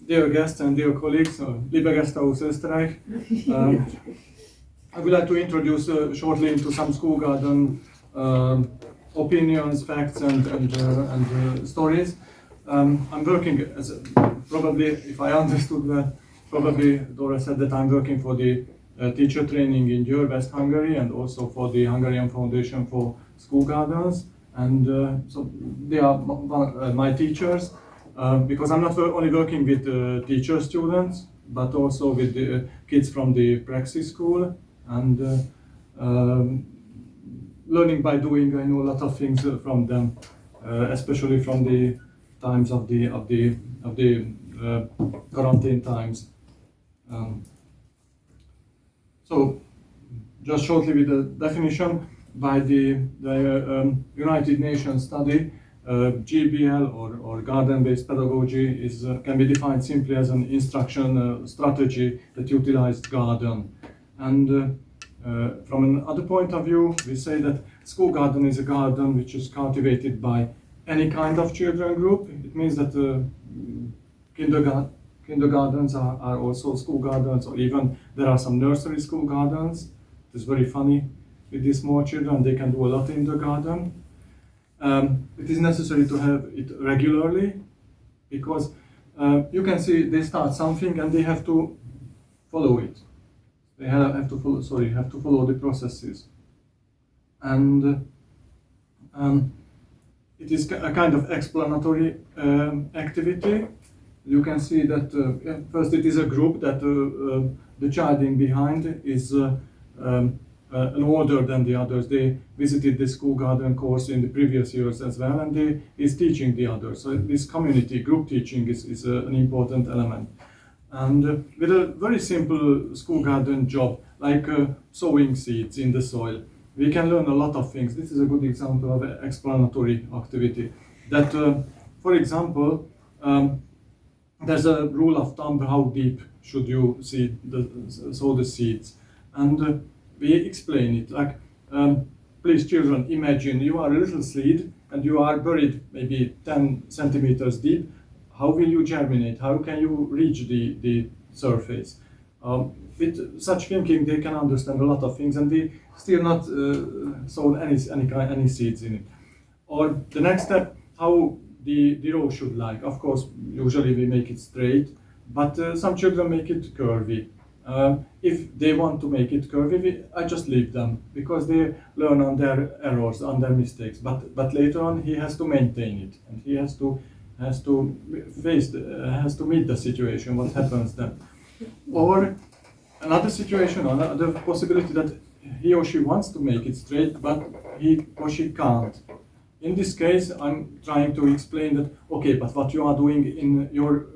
Dear guests and dear colleagues, liebe Gäste aus Österreich, I would like to introduce shortly into some school garden opinions, facts, and stories. I'm working as probably, if I understood that, probably Dora said that I'm working for the teacher training in Győr, West Hungary, and also for the Hungarian Foundation for School Gardens. And so they are my teachers, because I'm not only working with teacher students, but also with the kids from the praxis school, and learning by doing. I know a lot of things from them, especially from the times of the quarantine times. So, just shortly with the definition, by the United Nations study, GBL or garden-based pedagogy can be defined simply as an instruction strategy that utilizes garden. And from another point of view, we say that school garden is a garden which is cultivated by any kind of children group. It means that kindergartens are also school gardens, or even there are some nursery school gardens. It's very funny with these small children, they can do a lot in the garden. It is necessary to have it regularly, because you can see they start something and they have to follow it. They have to follow the processes. And it is a kind of explanatory activity. You can see that first it is a group that the child in behind is an older than the others. They visited the school garden course in the previous years as well, and they is teaching the others. So this community group teaching is an important element. And with a very simple school garden job, like sowing seeds in the soil, we can learn a lot of things. This is a good example of an explanatory activity. That, for example, there's a rule of thumb how deep should you sow the seeds. And we explain it like, please children, imagine you are a little seed and you are buried maybe 10 centimeters deep. How will you germinate? How can you reach the surface? With such thinking, they can understand a lot of things, and they still not sow any seeds in it. Or the next step, how the row should like. Of course, usually we make it straight, but some children make it curvy. If they want to make it curvy, I just leave them, because they learn on their errors, on their mistakes. But later on, he has to maintain it, and he has to meet the situation. What happens then? Or another situation, another possibility that he or she wants to make it straight, but he or she can't. In this case, I'm trying to explain that, okay, but what you are doing in your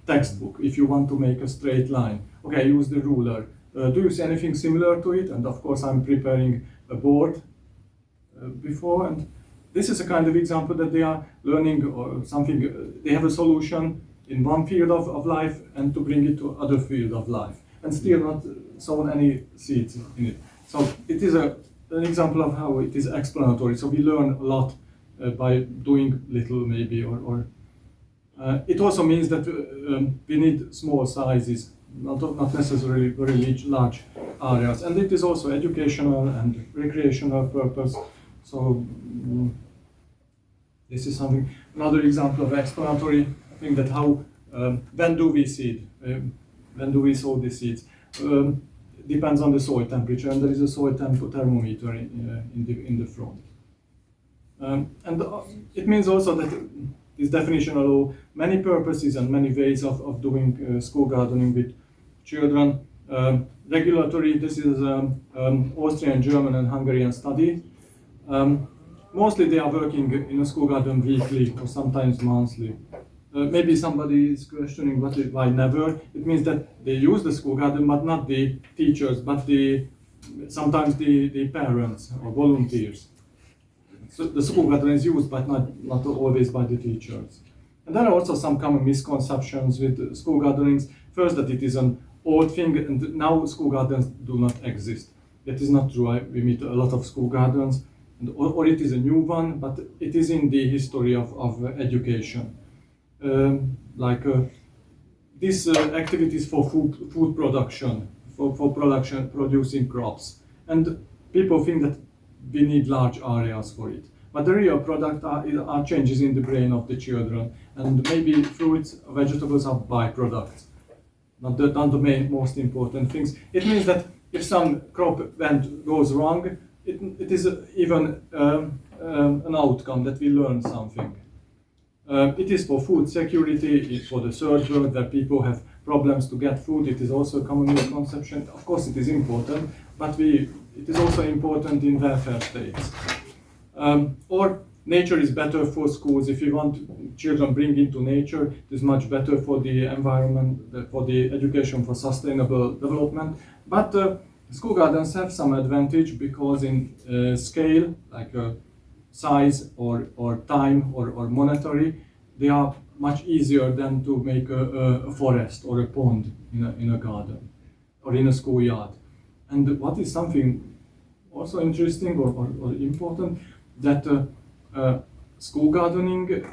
textbook, if you want to make a straight line, okay, use the ruler. Do you see anything similar to it? And of course, I'm preparing a board before, and this is a kind of example that they are learning or something. They have a solution in one field of life, and to bring it to other field of life, and still not sown any seeds in it. So it is an example of how it is explanatory. So we learn a lot by doing little, maybe, or it also means that we need small sizes, not necessarily very large areas, and it is also educational and recreational purpose. So this is something. Another example of explanatory. I think that how when do we seed? When do we sow the seeds? Depends on the soil temperature, and there is a soil thermometer in the front. And it means also that this definition allows many purposes and many ways of doing school gardening with children. Regulatory, this is Austrian, German, and Hungarian study. Mostly they are working in a school garden weekly or sometimes monthly. Maybe somebody is questioning why never. It means that they use the school garden, but not the teachers, but sometimes the parents or volunteers. So the school garden is used, but not always by the teachers. And there are also some common misconceptions with school gardenings. First, that it is an old thing, and now school gardens do not exist. That is not true. We meet a lot of school gardens, or it is a new one, but it is in the history of education. these activities for food production, for producing crops. And people think that we need large areas for it. But the real product are changes in the brain of the children. And maybe fruits, vegetables are byproducts, not the most important things. It means that if some crop goes wrong, it is even an outcome that we learn something. It is for food security, for the third world where people have problems to get food. It is also a common conception. Of course, it is important, but it is also important in welfare states. Or nature is better for schools. If you want children bring into nature, it is much better for the environment, for the education for sustainable development. But school gardens have some advantage because in scale, like size or time or monetary, they are much easier than to make a forest or a pond in a garden or in a schoolyard. And what is something also interesting or important, that school gardening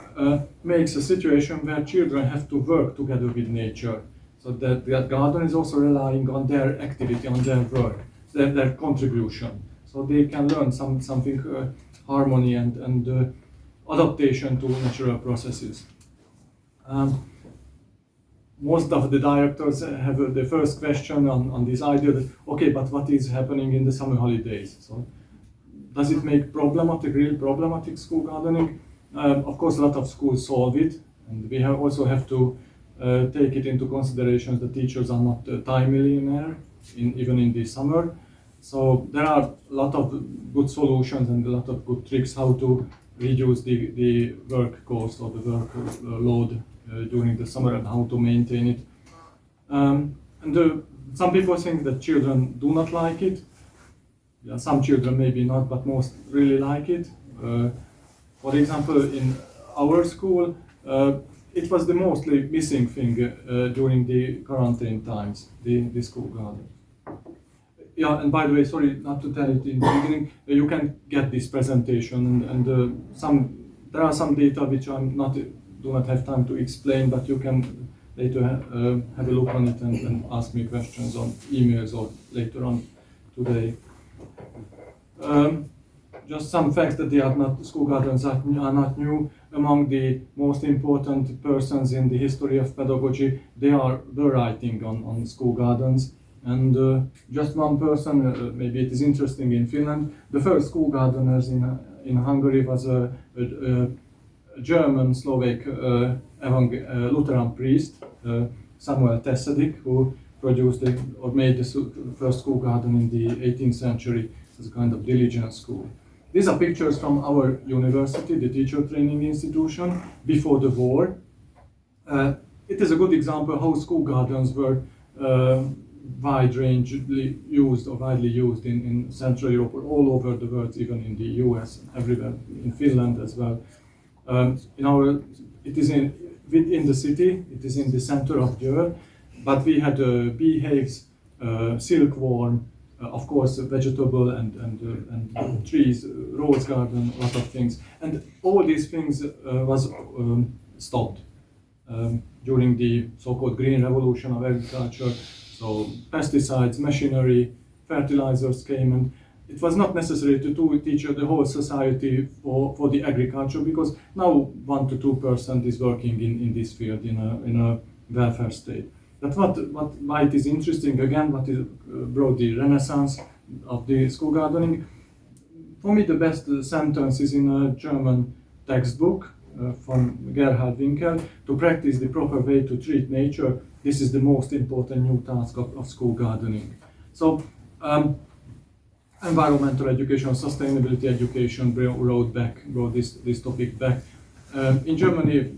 makes a situation where children have to work together with nature. So that the garden is also relying on their activity, on their work, their contribution. So they can learn something harmony and adaptation to natural processes. Most of the directors have the first question on this idea that, okay, but what is happening in the summer holidays? So does it make real problematic school gardening? Of course, a lot of schools solve it, and we also have to take it into consideration that teachers are not time millionaire, even in the summer. So there are a lot of good solutions and a lot of good tricks how to reduce the work cost or the work load during the summer and how to maintain it. Some people think that children do not like it. Yeah, some children maybe not, but most really like it. For example, in our school, it was the mostly missing thing during the quarantine times, the school garden. Yeah, and by the way, sorry not to tell it in the beginning, you can get this presentation and there are some data which I do not have time to explain, but you can later have a look on it and ask me questions on emails or later on today. Just some facts that school gardens are not new. Among the most important persons in the history of pedagogy, they were writing on school gardens. And just one person, maybe it is interesting in Finland, the first school gardeners in Hungary was a German Slovak Lutheran priest, Samuel Tessedik, who made the first school garden in the 18th century as a kind of diligence school. These are pictures from our university, the teacher training institution, before the war. It is a good example how school gardens were widely used in Central Europe, or all over the world, even in the US, everywhere, in Finland as well. It is within the city, it is in the center of Győr, but we had beehives, silkworm, of course, vegetable and trees, rose garden, a lot of things. And all these things was stopped during the so-called Green Revolution of agriculture. So pesticides, machinery, fertilizers came, and it was not necessary to teach the whole society for the agriculture, because now 1 to 2% is working in this field in a welfare state. That's why it is interesting again. What is brought the renaissance of the school gardening? For me, the best sentence is in a German textbook from Gerhard Winkel: to practice the proper way to treat nature, this is the most important new task of school gardening. So environmental education, sustainability education brought this topic back. In Germany,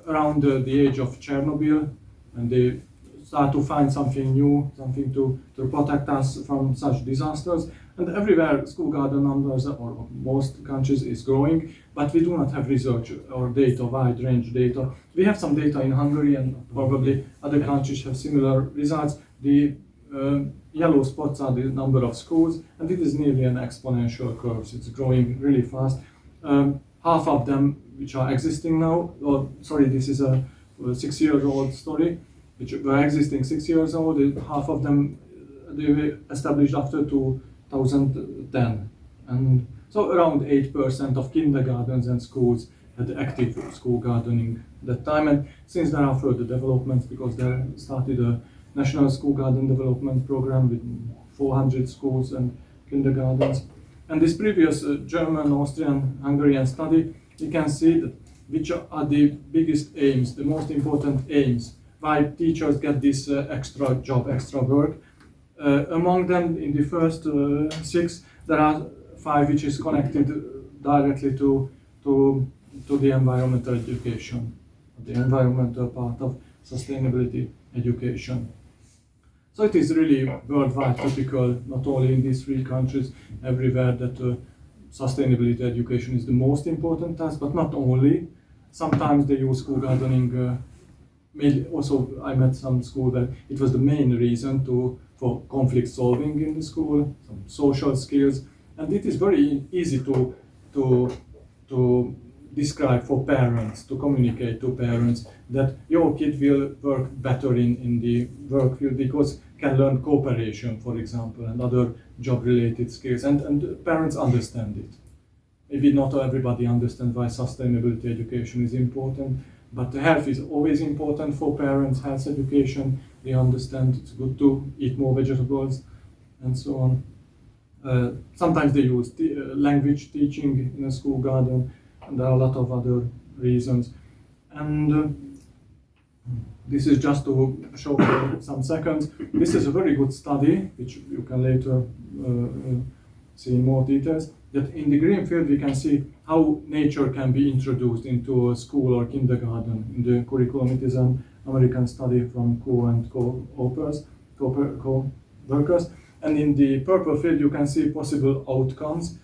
around the age of Chernobyl, and they start to find something new, something to protect us from such disasters. And everywhere school garden numbers, or most countries, is growing, but we do not have research or data, wide range data. We have some data in Hungary, and probably other countries have similar results. The yellow spots are the number of schools, and it is nearly an exponential curve. It's growing really fast. Half of them which are existing now, this is a 6-year-old story, which were existing 6 years old. Half of them they were established after 2010, and so around 8% of kindergartens and schools had active school gardening at that time. And since there are further developments, because there started a national school garden development program with 400 schools and kindergartens. And this previous German, Austrian, Hungarian study, you can see that which are the biggest aims, the most important aims, why teachers get this extra job, extra work. Among them, in the first 6, there are 5 which is connected directly to the environmental education, the environmental part of sustainability education. So it is really worldwide typical, not only in these 3 countries, everywhere, that sustainability education is the most important task, but not only. Sometimes they use school gardening. Also, I met some school where it was the main reason for conflict solving in the school, some social skills, and it is very easy to describe for parents, to communicate to parents that your kid will work better in the work field because can learn cooperation, for example, and other job-related skills, and parents understand it. Maybe not everybody understands why sustainability education is important, but health is always important for parents, health education. They understand it's good to eat more vegetables and so on. Sometimes they use language teaching in a school garden, and there are a lot of other reasons. And this is just to show for some seconds. This is a very good study, which you can later see in more details, that in the green field we can see how nature can be introduced into a school or kindergarten. In the curriculum, it is an American study from co-workers. And in the purple field you can see possible outcomes,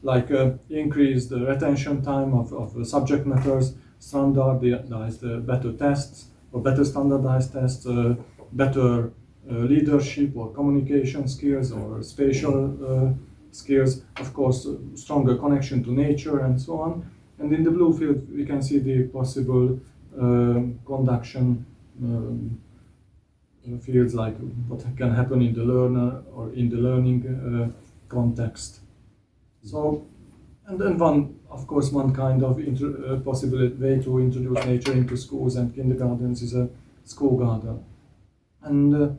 like increased retention time of subject matters, standardized better tests, or better standardized tests, better leadership or communication skills or spatial skills, of course, stronger connection to nature and so on. And in the blue field we can see the possible conduction fields, like what can happen in the learner or in the learning context. So, and then one kind of possible way to introduce nature into schools and kindergartens is a school garden. And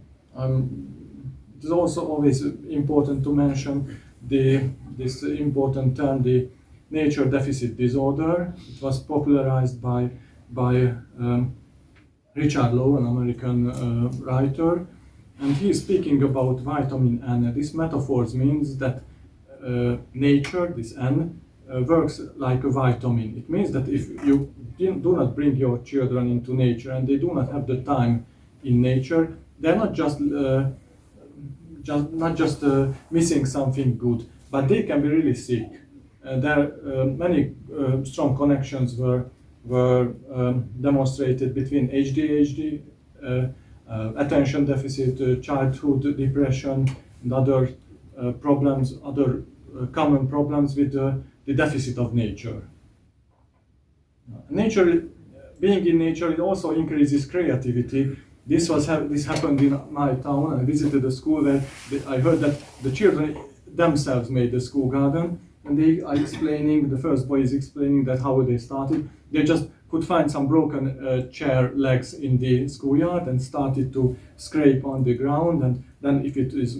it is also always important to mention this important term, the nature deficit disorder. It was popularized by Richard Lowe, an American writer, and he is speaking about vitamin N. This metaphor means that nature, this N, works like a vitamin. It means that if you do not bring your children into nature and they do not have the time in nature, they're not just missing something good, but they can be really sick. There are many strong connections were demonstrated between ADHD, attention deficit, childhood depression, and other problems, other common problems with the deficit of nature. Being in nature, it also increases creativity. This happened in my town. I visited a school where I heard that the children themselves made the school garden, and they are explaining, the first boy is explaining that how they started. They just could find some broken chair legs in the schoolyard and started to scrape on the ground, and then if it is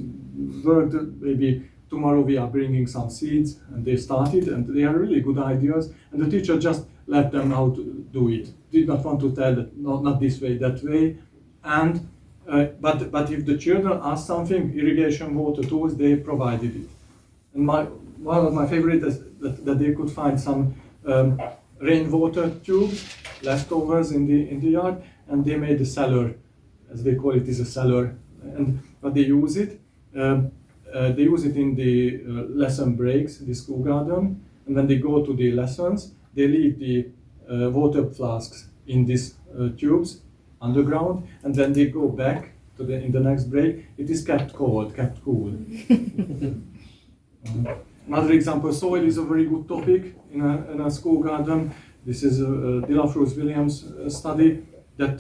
worked, maybe tomorrow we are bringing some seeds, and they started, and they are really good ideas, and the teacher just let them how to do it. Did not want to tell that not this way, that way, and but if the children asked something, irrigation water tools, they provided it. And one of my favorites is that they could find some rainwater tubes, leftovers in the yard, and they made a cellar, as they call it, is a cellar. But they use it. They use it in the lesson breaks, the school garden, and when they go to the lessons, they leave the water flasks in these tubes underground, and then they go back to in the next break. It is kept cool. Another example, soil is a very good topic in a school garden. This is Dilafruz-Williams' study that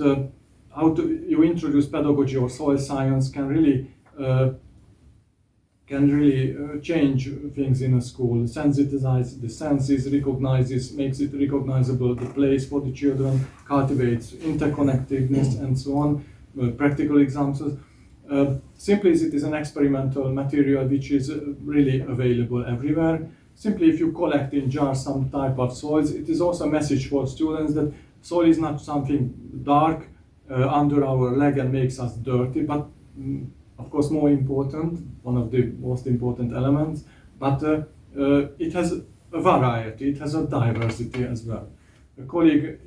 how you introduce pedagogy or soil science can really change things in a school. Sensitize the senses, recognizes, makes it recognizable, the place for the children, cultivates interconnectedness and so on. Practical examples. Simply it is an experimental material which is really available everywhere. Simply if you collect in jars some type of soils, it is also a message for students that soil is not something dark under our leg and makes us dirty, but of course more important, one of the most important elements, but it has a variety, it has a diversity as well. A colleague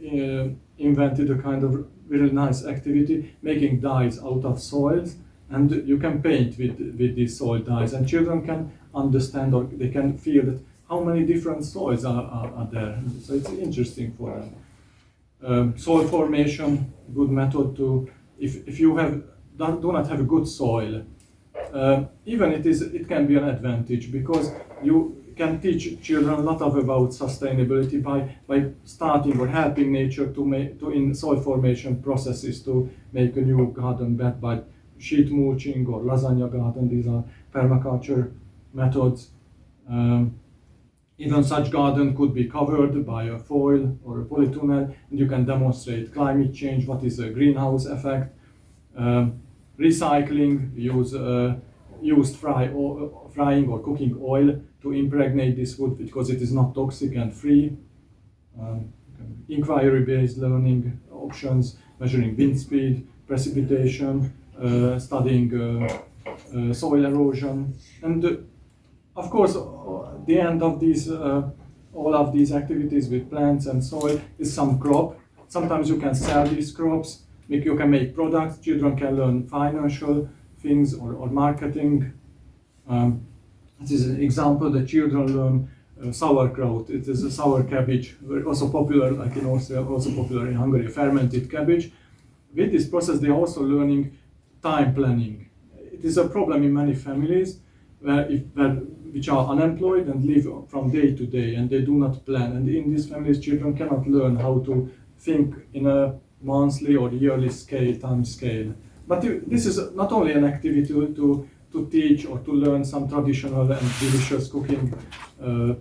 invented a kind of really nice activity, making dyes out of soils, and you can paint with these soil dyes, and children can understand or they can feel that how many different soils are there. So it's interesting for them. Soil formation, good method to, if you do not have a good soil, even it can be an advantage because you can teach children a lot about sustainability by starting or helping nature to in soil formation processes to make a new garden bed by sheet mulching or lasagna garden. These are permaculture methods. Even such garden could be covered by a foil or a polytunnel, and you can demonstrate climate change, what is a greenhouse effect. Recycling, use frying or cooking oil to impregnate this wood because it is not toxic and free. Inquiry-based learning options, measuring wind speed, precipitation, studying soil erosion, and of course, the end of these, all of these activities with plants and soil is some crop. Sometimes you can sell these crops, you can make products, children can learn financial things or marketing. This is an example that children learn sauerkraut. It is a sour cabbage, also popular, like in Austria, also popular in Hungary, fermented cabbage. With this process, they are also learning time planning. It is a problem in many families which are unemployed and live from day to day, and they do not plan. And in these families, children cannot learn how to think in a monthly or yearly time scale. But this is not only an activity to teach or to learn some traditional and delicious cooking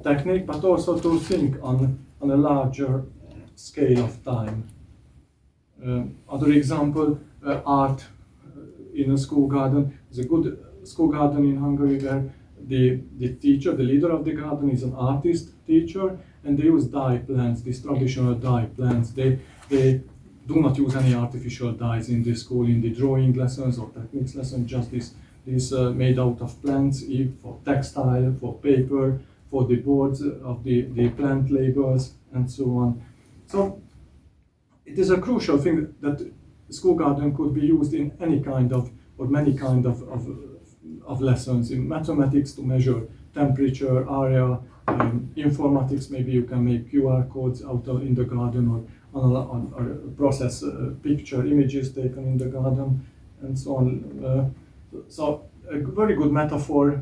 technique, but also to think on a larger scale of time. Other example, art in a school garden. There's a good school garden in Hungary where the teacher, the leader of the garden is an artist teacher, and they use dye plants, these traditional dye plants. They do not use any artificial dyes in the school, in the drawing lessons or techniques lessons, just this made out of plants for textile, for paper, for the boards of the plant labels, and so on. So it is a crucial thing that school garden could be used in any kind of, or many kind of lessons. In mathematics to measure temperature, area, informatics, maybe you can make QR codes in the garden or process picture images taken in the garden and so on. So a very good metaphor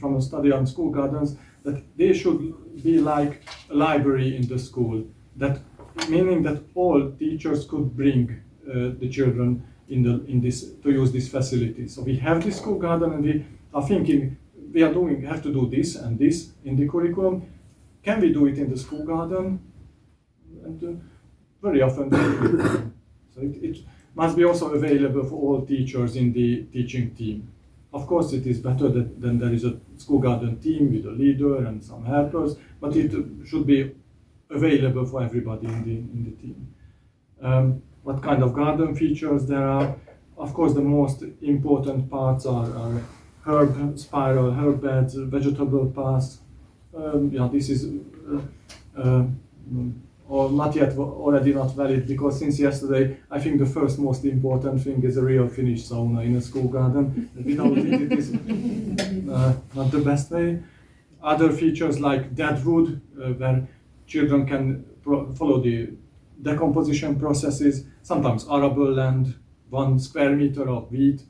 from a study on school gardens, that they should be like a library in the school, that meaning that all teachers could bring the children in this to use this facility. So we have this school garden, and we are thinking have to do this and this in the curriculum. Can we do it in the school garden? And very often so it must be also available for all teachers in the teaching team. Of course, it is better than there is a school garden team with a leader and some helpers, but it should be available for everybody in the team. What kind of garden features there are? Of course, the most important parts are herb beds, vegetable paths. This is or not yet, already not valid, because since yesterday, I think the first most important thing is a real Finnish sauna in a school garden. Without it is not the best way. Other features like dead wood, where children can follow the decomposition processes, sometimes arable land, 1 square meter of wheat.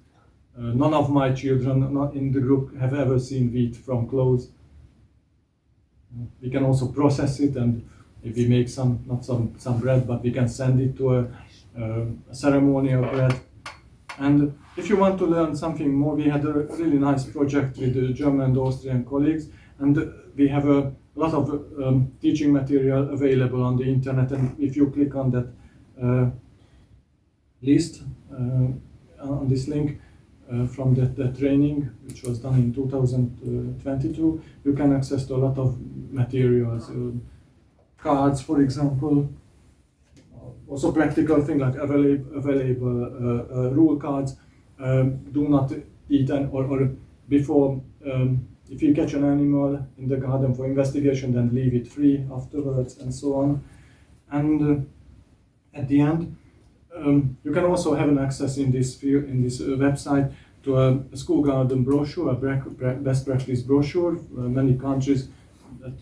None of my children not in the group have ever seen wheat from close. We can also process it and if we make not some bread, but we can send it to a ceremonial bread. And if you want to learn something more, we had a really nice project with the German and Austrian colleagues, and we have a lot of teaching material available on the internet. And if you click on that list, on this link from that training, which was done in 2022, you can access to a lot of materials, cards, for example, also practical things like available rule cards. Do not eat or before, if you catch an animal in the garden for investigation, then leave it free afterwards, and so on. And at the end, you can also have an access in this website to a school garden brochure, a best practice brochure. Many countries that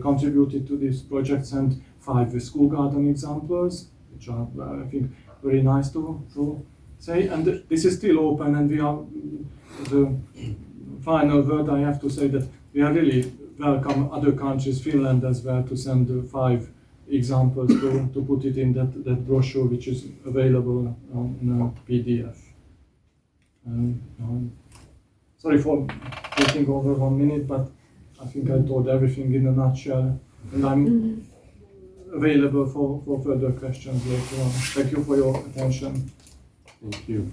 contributed to this project sent 5 school garden examples, which are, I think, very nice to say. And this is still open, and we are, the final word I have to say that we are really welcome other countries, Finland as well, to send 5 examples to put it in that brochure, which is available in a PDF. Sorry for taking over 1 minute, but I think I told everything in a nutshell, and I'm available for further questions later on. Thank you for your attention. Thank you.